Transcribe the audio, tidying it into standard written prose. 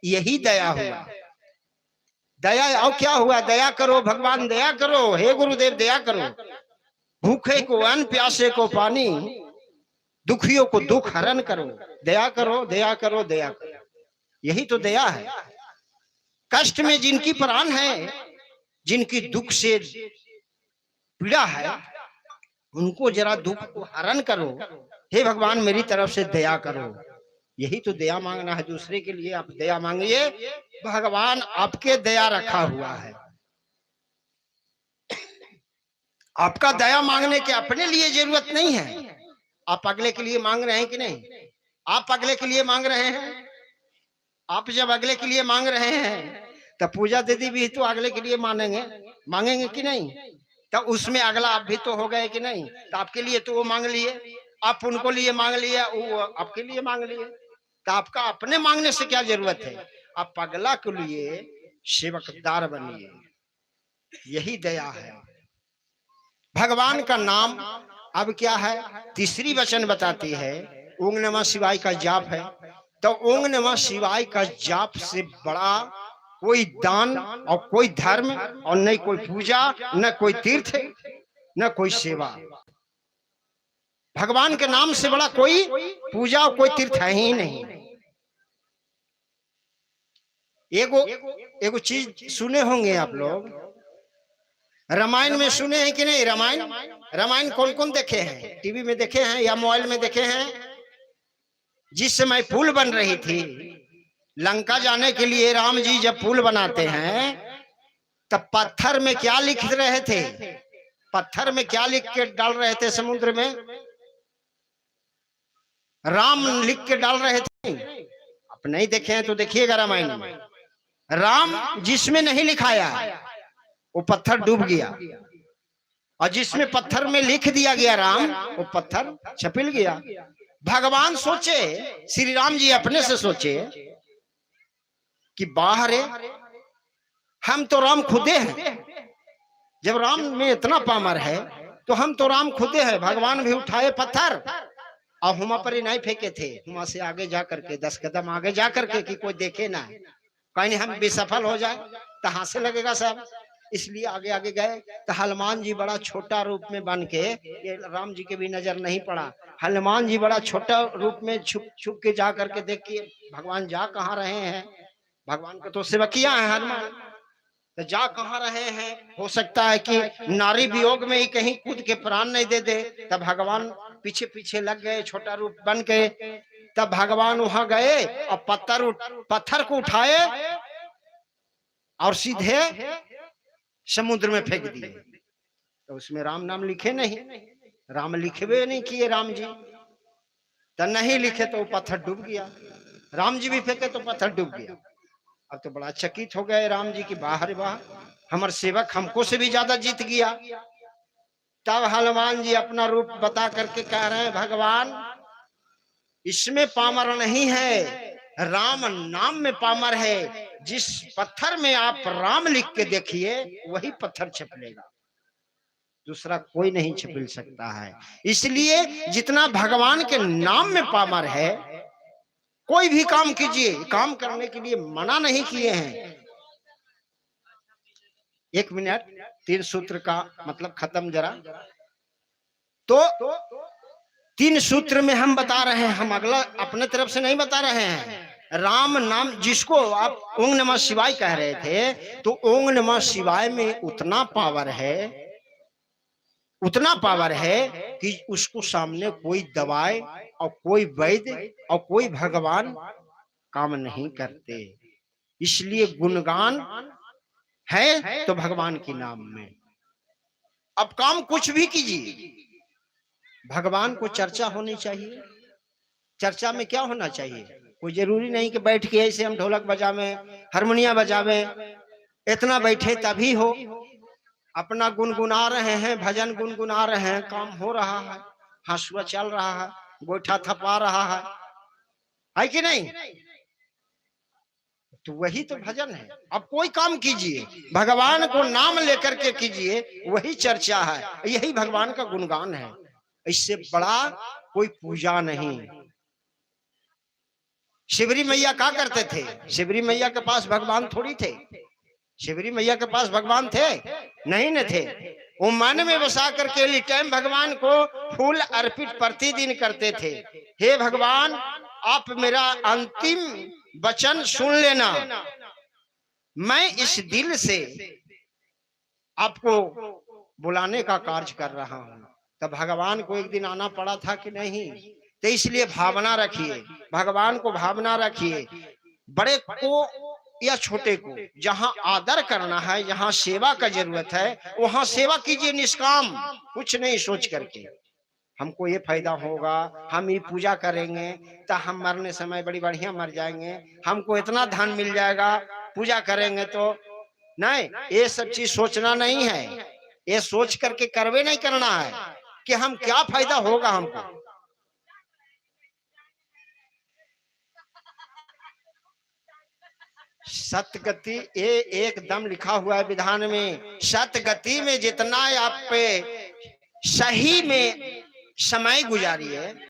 यही दया हुआ। दया और क्या हुआ? दया करो भगवान, दया करो, हे गुरुदेव दया करो। भूखे को अन्न, प्यासे को पानी, दुखियों को दुख हरण करो। दया करो, दया करो, दया करो। यही तो दया है। कष्ट में जिनकी प्राण है, जिनकी दुख से पीड़ा है, उनको जरा दुख को हरण करो। हे भगवान मेरी तरफ से दया करो। यही तो दया मांगना है दूसरे के लिए। आप दया मांगिए, भगवान आपके दया रखा हुआ है। आपका दया मांगने के अपने लिए जरूरत नहीं है। आप अगले के लिए मांग रहे हैं कि नहीं? आप अगले के लिए मांग रहे हैं। आप जब अगले के लिए मांग रहे हैं तो पूजा दीदी भी तो अगले के लिए मांगेंगे कि नहीं? तो उसमें अगला आप भी तो हो गए कि नहीं? तो आपके लिए तो वो मांग लिए, आप उनको लिए मांग लिए, वो आपके लिए मांग लिए। तो आपका अपने मांगने से क्या जरूरत है? आप अगला के लिए सेवकदार बनिए। यही दया है। भगवान का नाम अब क्या है? तीसरी वचन बताती है, ओम नमः शिवाय का जाप है। तो ओम नमः शिवाय का जाप से बड़ा कोई दान और कोई धर्म और नहीं कोई पूजा, न कोई तीर्थ, न कोई सेवा। भगवान के नाम से बड़ा कोई पूजा और कोई तीर्थ है ही नहीं। एगो चीज सुने होंगे आप लोग, रामायण में सुने हैं कि नहीं? रामायण कौन कौन देखे हैं? टीवी में देखे हैं या मोबाइल में देखे हैं? जिस समय पुल बन रही थी लंका जाने के लिए, राम जी जब पुल बनाते हैं तब पत्थर में क्या लिख रहे थे? पत्थर में क्या लिख के डाल रहे थे समुद्र में? राम लिख के डाल रहे थे। आप नहीं देखे हैं तो देखिएगा रामायण में। राम जिसमें नहीं लिखाया वो पत्थर डूब गया, और जिसमें पत्थर में लिख दिया गया राम, वो पत्थर छपिल गया। भगवान सोचे, श्री राम जी अपने से सोचे कि बाहर हम तो राम खुदे हैं। जब राम में इतना पावर है तो हम तो राम खुदे हैं। भगवान भी उठाए पत्थर और हुमा पर ही नहीं फेंके थे, हुमा से आगे जा करके 10 कदम आगे जा करके कि कोई देखे ना, कहीं हम भी सफल हो जाए तो हाथ से लगेगा सब, इसलिए आगे आगे गए। तो हनुमान जी बड़ा छोटा रूप में बन के, ये राम जी के भी नजर नहीं पड़ा, हनुमान जी बड़ा छोटा रूप में छुप छुप के जा करके देखिए भगवान जा कहाँ रहे हैं। भगवान का तो सेवकिया है हनुमान, तो जा कहाँ रहे हैं? हो सकता है कि नारी वियोग में ही कहीं कूद के प्राण नहीं दे दे। तब भगवान पीछे पीछे लग गए छोटा रूप बन के। तब भगवान वहां गए और पत्थर को उठाए और सीधे समुद्र में फेंक दिए। तो उसमें राम नाम लिखे नहीं, राम लिखे नहीं किए राम जी, तो नहीं लिखे तो पत्थर डूब गया। राम जी भी फेंके तो पत्थर डूब गया। अब तो बड़ा चकित हो गए राम जी की, बाहर वाह हमारे सेवक हमको से भी ज्यादा जीत गया। तब हनुमान जी अपना रूप बता करके कह रहे हैं, भगवान इसमें पामर नहीं है, राम नाम में पामर है। जिस पत्थर में आप राम लिख के देखिए वही पत्थर छपलेगा, दूसरा कोई नहीं छपिल सकता है। इसलिए जितना भगवान के नाम में पामर है, कोई भी काम कीजिए, काम करने के लिए मना नहीं किए हैं। 1 मिनट, 3 सूत्र का मतलब खत्म जरा। तो 3 सूत्र में हम बता रहे हैं, हम अगला अपने तरफ से नहीं बता रहे हैं। राम नाम जिसको आप ओम नमः शिवाय कह रहे थे, तो ओम नमः शिवाय में उतना पावर है कि उसको सामने कोई दवाई और कोई वैद्य और कोई भगवान काम नहीं करते। इसलिए गुणगान है तो भगवान के नाम में। अब काम कुछ भी कीजिए, भगवान को चर्चा होनी चाहिए। चर्चा में क्या होना चाहिए? कोई जरूरी नहीं कि बैठ के ऐसे हम ढोलक बजावे, हारमोनिया बजावे, इतना बैठे तभी हो। अपना गुनगुना रहे हैं, भजन गुनगुना रहे हैं, काम हो रहा है, हंसुआ चल रहा है, गोइठा थपा रहा है कि नहीं? तो वही तो भजन है। अब कोई काम कीजिए, भगवान को नाम लेकर के कीजिए, वही चर्चा है, यही भगवान का गुणगान है। इससे बड़ा कोई पूजा नहीं। शिवरी मैया क्या करते थे? शिवरी मैया के पास भगवान थोड़ी थे। शिवरी मैया के पास भगवान थे? नहीं न थे। वो मन में बसा करके एनी टाइम भगवान को फूल अर्पित प्रतिदिन करते थे। हे भगवान, आप मेरा अंतिम वचन सुन लेना, मैं इस दिल से आपको बुलाने का कार्य कर रहा हूं। तब भगवान को एक दिन आना पड़ा था कि नहीं? तो इसलिए भावना रखिए, भगवान को भावना रखिए। बड़े को या छोटे को जहां आदर करना है, जहां सेवा का जरूरत है, वहां सेवा कीजिए निष्काम, कुछ नहीं सोच करके हमको ये फायदा होगा, हम ये पूजा करेंगे तो हम मरने समय बड़ी बढ़िया मर जाएंगे, हमको इतना धन मिल जाएगा, पूजा करेंगे तो नहीं। ये सब चीज सोचना नहीं है। ये सोच करके करवे नहीं करना है कि हम क्या फायदा होगा हमको। सतगति ये एकदम लिखा हुआ है विधान में, सतगति में जितना आप पे सही में समय गुजारिए,